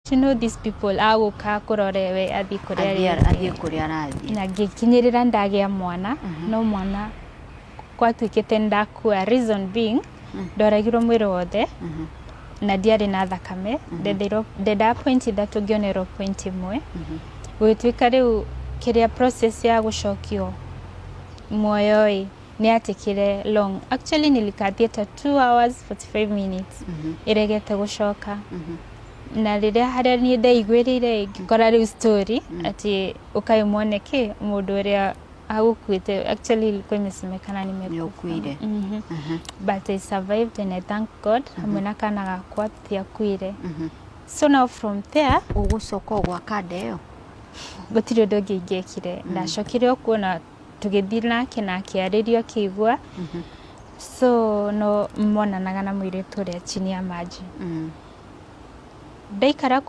to know these people aguka kurorewe athi kuria arathi na gikinyirira ndagia mwana no mwana kwatuikite ndakua reason being ndoragirwo mwiri wothe na diari na thakame ndenda point ithatu ngionero point imwe gwituika riu kiria process ya gucokio moyoi ni atikire long. Actually nilikathieta 2 hours 45 minutes iregete gucoka na riria haria ni ndaigwirire ngikora riu story ati ukaimwoneke mundu uria agukwite actually ilikuwa imesemekana nimekuire but I survived and I thank God hamwe na kana gakwa tiakuire. So now from there ugucoka gwa kadeo gutiri undu ungi ingekire ndacokire kuona tugithi nake na akiaririo kiigua so no monanaga na mwiritu uria chini ya maji ndaikara